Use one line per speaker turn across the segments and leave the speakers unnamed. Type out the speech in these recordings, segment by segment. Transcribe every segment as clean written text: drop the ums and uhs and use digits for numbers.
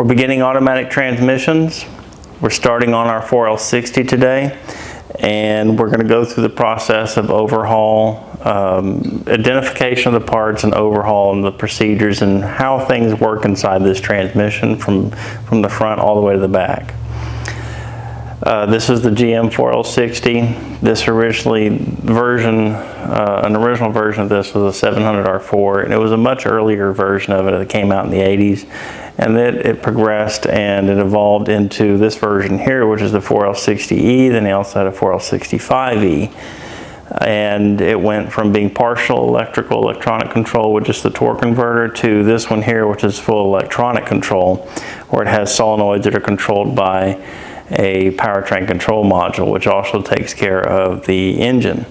We're beginning automatic transmissions. We're starting on our 4L60 today, and we're going to go through the process of overhaul, identification of the parts and overhaul and the procedures and how things work inside this transmission from the front all the way to the back. This is the GM 4L60. This an original version of this was a 700R4, and it was a much earlier version of it that came out in the 80s. And then it progressed and it evolved into this version here, which is the 4L60E. Then they also had a 4L65E. And it went from being partial electronic control with just the torque converter to this one here, which is full electronic control, where it has solenoids that are controlled by a powertrain control module, which also takes care of the engine.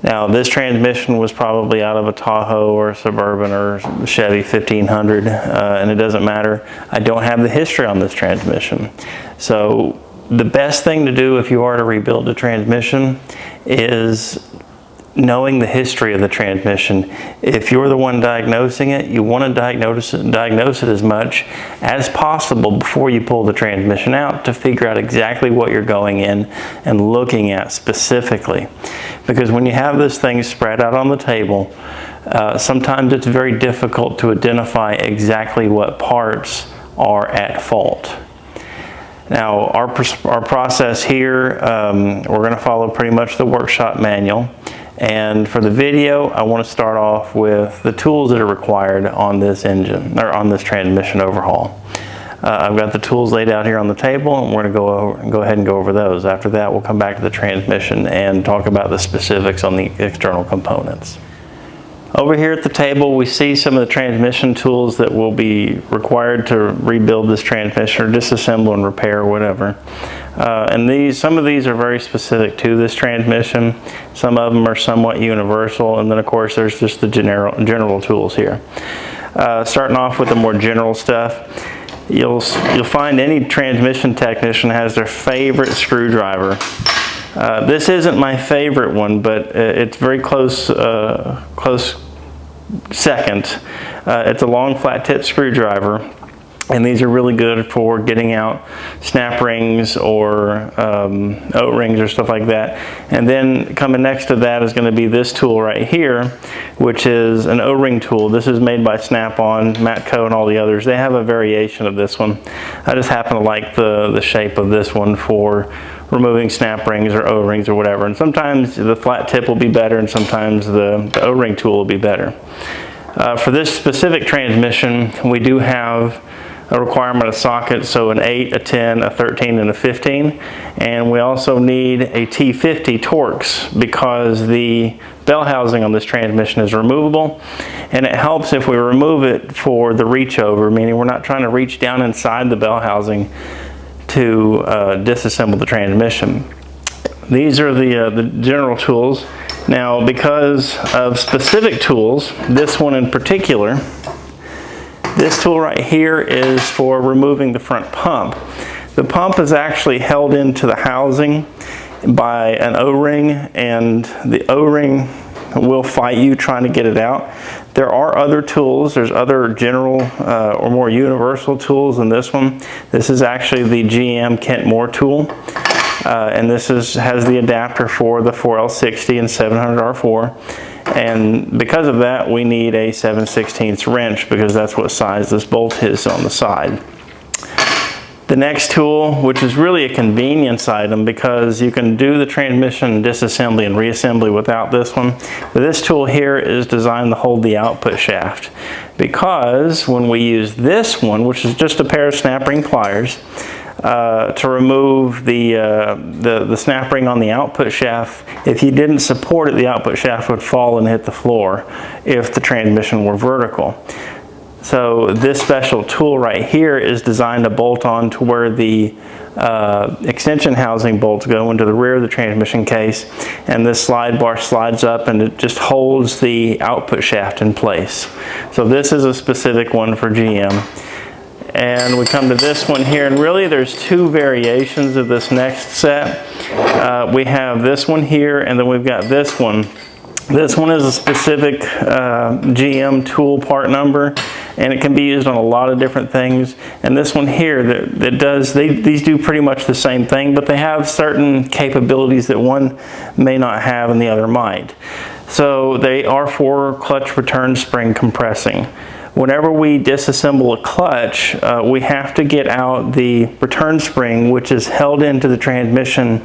Now, this transmission was probably out of a Tahoe or a Suburban or Chevy 1500, and it doesn't matter. I don't have the history on this transmission. So the best thing to do if you are to rebuild a transmission is knowing the history of the transmission. If you're the one diagnosing it, you want to diagnose it as much as possible before you pull the transmission out to figure out exactly what you're going in and looking at specifically. Because when you have this thing spread out on the table, sometimes it's very difficult to identify exactly what parts are at fault. Now, our process here, we're going to follow pretty much the workshop manual. And for the video, I want to start off with the tools that are required on this engine, or on this transmission overhaul. I've got the tools laid out here on the table, and we're going to go ahead and go over those. After that, we'll come back to the transmission and talk about the specifics on the external components. Over here at the table, we see some of the transmission tools that will be required to rebuild this transmission or disassemble and repair, whatever. And some of these are very specific to this transmission. Some of them are somewhat universal, and then of course there's just the general tools here. Starting off with the more general stuff, you'll find any transmission technician has their favorite screwdriver. This isn't my favorite one, but it's very close second. It's a long flat tip screwdriver, and these are really good for getting out snap rings or O-rings or stuff like that. And then coming next to that is going to be this tool right here, which is an O-ring tool. This is made by Snap-on, Matco, and all the others. They have a variation of this one. I just happen to like the shape of this one for removing snap rings or O-rings or whatever. And sometimes the flat tip will be better, and sometimes the O-ring tool will be better. For this specific transmission, we do have a requirement of sockets, so an 8, a 10, a 13, and a 15. And we also need a T50 Torx because the bell housing on this transmission is removable, and it helps if we remove it for the reach over, meaning we're not trying to reach down inside the bell housing to disassemble the transmission. These are the general tools. Now, because of specific tools, this one in particular, this tool right here is for removing the front pump. The pump is actually held into the housing by an O-ring, and the O-ring will fight you trying to get it out. There are other tools. There's other general or more universal tools than this one. This is actually the GM Kent Moore tool, and this has the adapter for the 4L60 and 700R4. And because of that, we need a 7/16 wrench because that's what size this bolt is on the side. The next tool, which is really a convenience item because you can do the transmission disassembly and reassembly without this one, but this tool here is designed to hold the output shaft, because when we use this one, which is just a pair of snap ring pliers, to remove the snap ring on the output shaft, if you didn't support it, the output shaft would fall and hit the floor if the transmission were vertical. So this special tool right here is designed to bolt on to where the extension housing bolts go into the rear of the transmission case, and this slide bar slides up and it just holds the output shaft in place. So this is a specific one for GM. And we come to this one here, and really there's two variations of this next set. We have this one here, and then we've got this one. This one is a specific GM tool part number, and it can be used on a lot of different things. And this one here, these do pretty much the same thing, but they have certain capabilities that one may not have and the other might. So they are for clutch return spring compressing. Whenever we disassemble a clutch, we have to get out the return spring, which is held into the transmission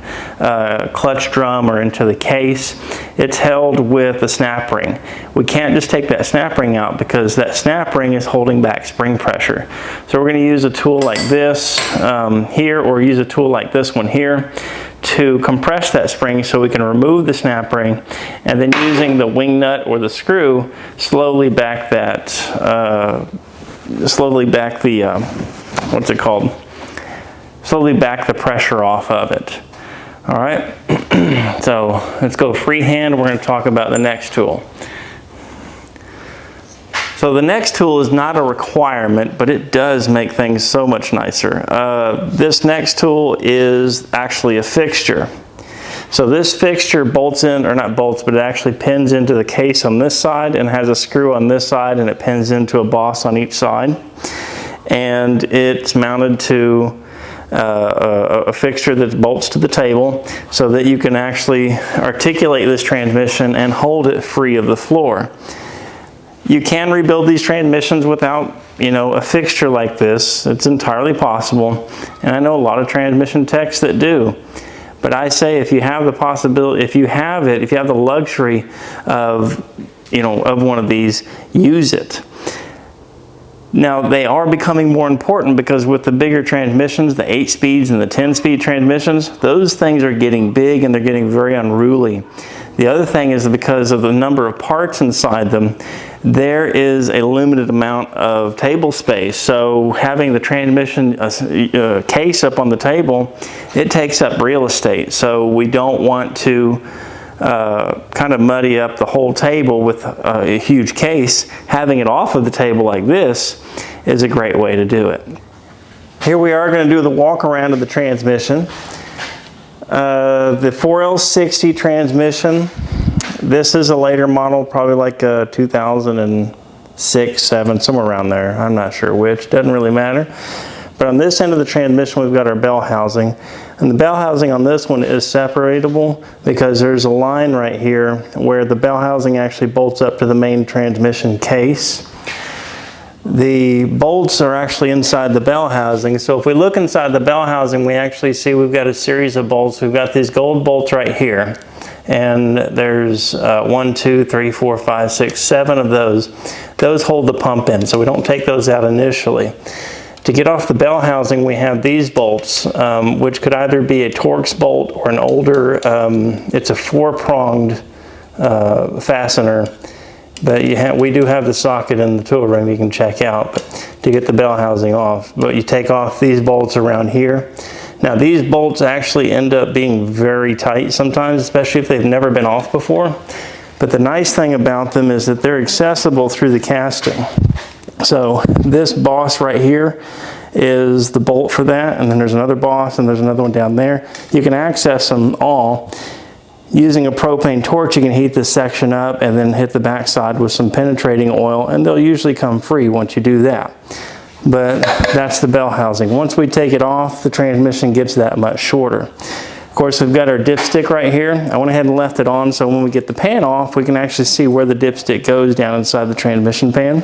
clutch drum or into the case. It's held with a snap ring. We can't just take that snap ring out because that snap ring is holding back spring pressure. So we're going to use a tool like this here, or use a tool like this one here, to compress that spring so we can remove the snap ring, and then using the wing nut or the screw, slowly back that, slowly back the pressure off of it. All right, so let's go freehand. We're going to talk about the next tool. So the next tool is not a requirement, but it does make things so much nicer. This next tool is actually a fixture. So this fixture bolts in, or not bolts, but it actually pins into the case on this side and has a screw on this side, and it pins into a boss on each side. And it's mounted to a fixture that bolts to the table so that you can actually articulate this transmission and hold it free of the floor. You can rebuild these transmissions without, a fixture like this. It's entirely possible, and I know a lot of transmission techs that do. But I say, if you have the possibility, if you have the luxury of, of one of these, use it. Now, they are becoming more important because with the bigger transmissions, the 8 speeds and the 10-speed transmissions, those things are getting big and they're getting very unruly. The other thing is, because of the number of parts inside them, there is a limited amount of table space. So having the transmission case up on the table, it takes up real estate. So we don't want to kind of muddy up the whole table with a huge case. Having it off of the table like this is a great way to do it. Here we are going to do the walk around of the transmission. The 4L60 transmission, this is a later model, probably like 2006, 7, somewhere around there. I'm not sure which, doesn't really matter. But on this end of the transmission, we've got our bell housing. And the bell housing on this one is separatable because there's a line right here where the bell housing actually bolts up to the main transmission case. The bolts are actually inside the bell housing. So if we look inside the bell housing, we actually see we've got a series of bolts. We've got these gold bolts right here. And there's 1, 2, 3, 4, 5, 6, 7 of those. Those hold the pump in, so we don't take those out initially. To get off the bell housing, we have these bolts, which could either be a Torx bolt or an older, it's a 4-pronged fastener. But we do have the socket in the tool room you can check out to get the bell housing off. But you take off these bolts around here. Now these bolts actually end up being very tight sometimes, especially if they've never been off before. But the nice thing about them is that they're accessible through the casting. So this boss right here is the bolt for that, and then there's another boss and there's another one down there. You can access them all. Using a propane torch, you can heat this section up and then hit the backside with some penetrating oil, and they'll usually come free once you do that. But that's the bell housing. Once we take it off, the transmission gets that much shorter. Of course, we've got our dipstick right here. I went ahead and left it on so when we get the pan off, we can actually see where the dipstick goes down inside the transmission pan.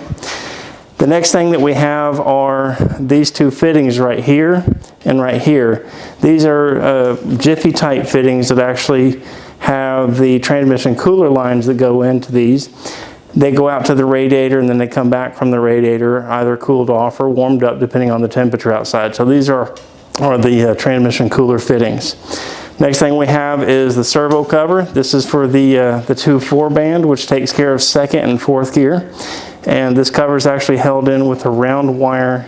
The next thing that we have are these two fittings right here and right here. These are Jiffy type fittings that actually have the transmission cooler lines that go into these. They go out to the radiator and then they come back from the radiator either cooled off or warmed up depending on the temperature outside. So these are the transmission cooler fittings. Next thing we have is the servo cover. This is for the 2/4 band, which takes care of 2nd and 4th gear. And this cover is actually held in with a round wire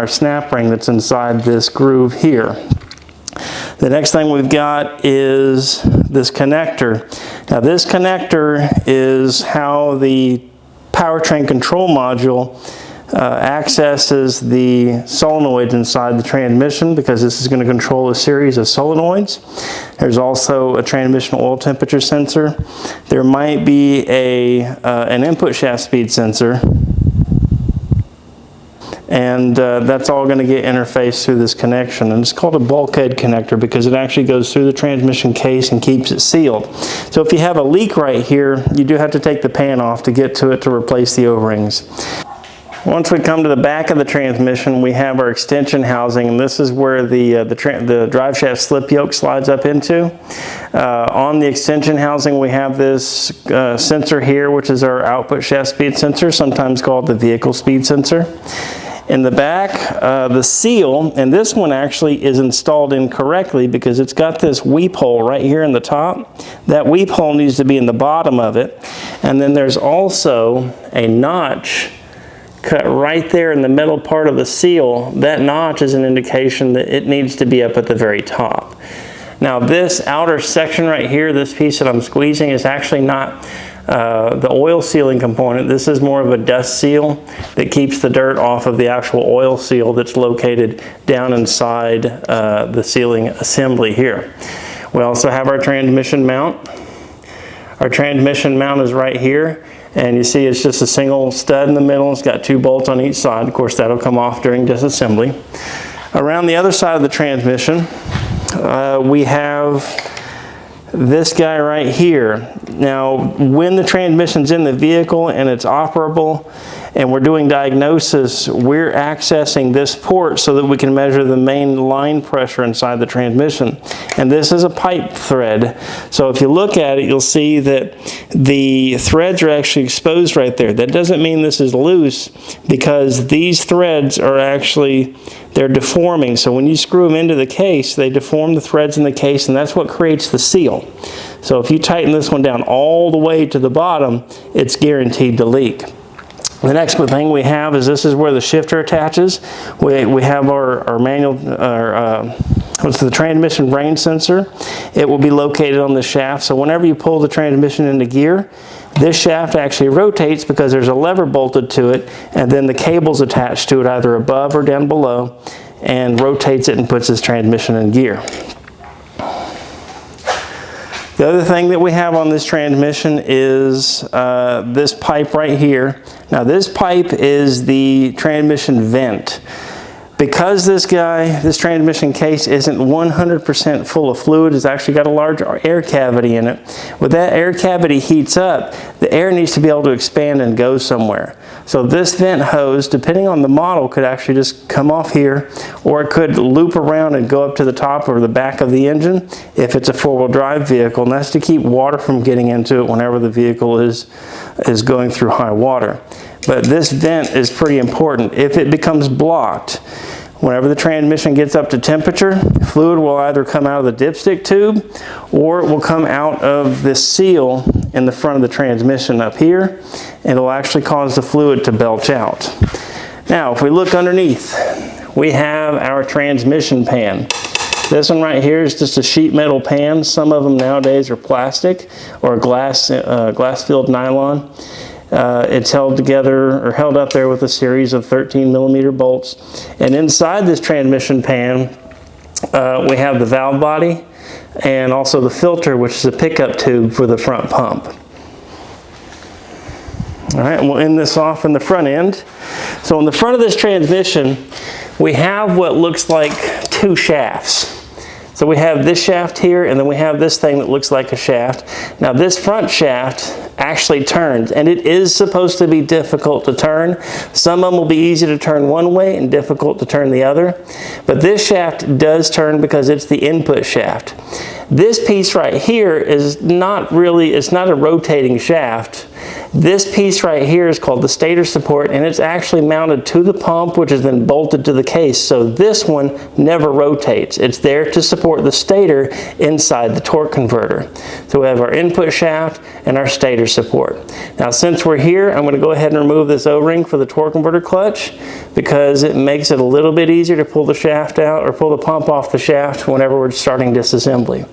snap ring that's inside this groove here. The next thing we've got is this connector. Now this connector is how the powertrain control module accesses the solenoids inside the transmission, because this is going to control a series of solenoids. There's also a transmission oil temperature sensor. There might be an input shaft speed sensor. And that's all going to get interfaced through this connection. And it's called a bulkhead connector because it actually goes through the transmission case and keeps it sealed. So if you have a leak right here, you do have to take the pan off to get to it to replace the O-rings. Once we come to the back of the transmission, we have our extension housing, and this is where the drive shaft slip yoke slides up into. On the extension housing, we have this sensor here, which is our output shaft speed sensor, sometimes called the vehicle speed sensor. In the back, the seal, and this one actually is installed incorrectly because it's got this weep hole right here in the top. That weep hole needs to be in the bottom of it. And then there's also a notch cut right there in the middle part of the seal. That notch is an indication that it needs to be up at the very top. Now this outer section right here, this piece that I'm squeezing, is actually not the oil sealing component. This is more of a dust seal that keeps the dirt off of the actual oil seal that's located down inside the sealing assembly here. We also have our transmission mount. Our transmission mount is right here, and you see it's just a single stud in the middle. It's got 2 bolts on each side. Of course, that'll come off during disassembly. Around the other side of the transmission, we have this guy right here. Now, when the transmission's in the vehicle and it's operable and we're doing diagnosis, we're accessing this port so that we can measure the main line pressure inside the transmission. And this is a pipe thread. So if you look at it, you'll see that the threads are actually exposed right there. That doesn't mean this is loose, because these threads are actually, they're deforming. So when you screw them into the case, they deform the threads in the case, and that's what creates the seal. So if you tighten this one down all the way to the bottom, it's guaranteed to leak. The next thing we have is, this is where the shifter attaches. We have our manual, what's the transmission brain sensor. It will be located on the shaft. So whenever you pull the transmission into gear, this shaft actually rotates because there's a lever bolted to it, and then the cable's attached to it either above or down below, and rotates it and puts this transmission in gear. The other thing that we have on this transmission is this pipe right here. Now this pipe is the transmission vent. Because this transmission case isn't 100% full of fluid, it's actually got a large air cavity in it. When that air cavity heats up, the air needs to be able to expand and go somewhere. So this vent hose, depending on the model, could actually just come off here, or it could loop around and go up to the top or the back of the engine if it's a four-wheel drive vehicle, and that's to keep water from getting into it whenever the vehicle is going through high water. But this vent is pretty important. If it becomes blocked, whenever the transmission gets up to temperature, fluid will either come out of the dipstick tube, or it will come out of this seal in the front of the transmission up here, and it'll actually cause the fluid to belch out. Now, if we look underneath, we have our transmission pan. This one right here is just a sheet metal pan. Some of them nowadays are plastic or glass-filled nylon. It's held together, or held up there, with a series of 13mm bolts. And inside this transmission pan, we have the valve body and also the filter, which is a pickup tube for the front pump. All right, and we'll end this off in the front end. So in the front of this transmission, we have what looks like 2 shafts. So we have this shaft here, and then we have this thing that looks like a shaft. Now this front shaft actually turns, and it is supposed to be difficult to turn. Some of them will be easy to turn one way and difficult to turn the other. But this shaft does turn because it's the input shaft. This piece right here is not really, it's not a rotating shaft. This piece right here is called the stator support, and it's actually mounted to the pump, which is then bolted to the case. So this one never rotates. It's there to support the stator inside the torque converter. So we have our input shaft and our stator support. Now since we're here, I'm going to go ahead and remove this O-ring for the torque converter clutch, because it makes it a little bit easier to pull the shaft out, or pull the pump off the shaft whenever we're starting disassembly.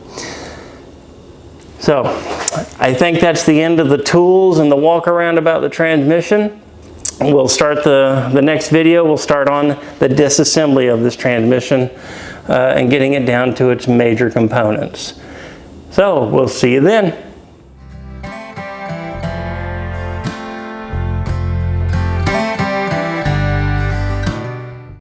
So I think that's the end of the tools and the walk around about the transmission. we'll start the next video. We'll start on the disassembly of this transmission and getting it down to its major components. So we'll see you then.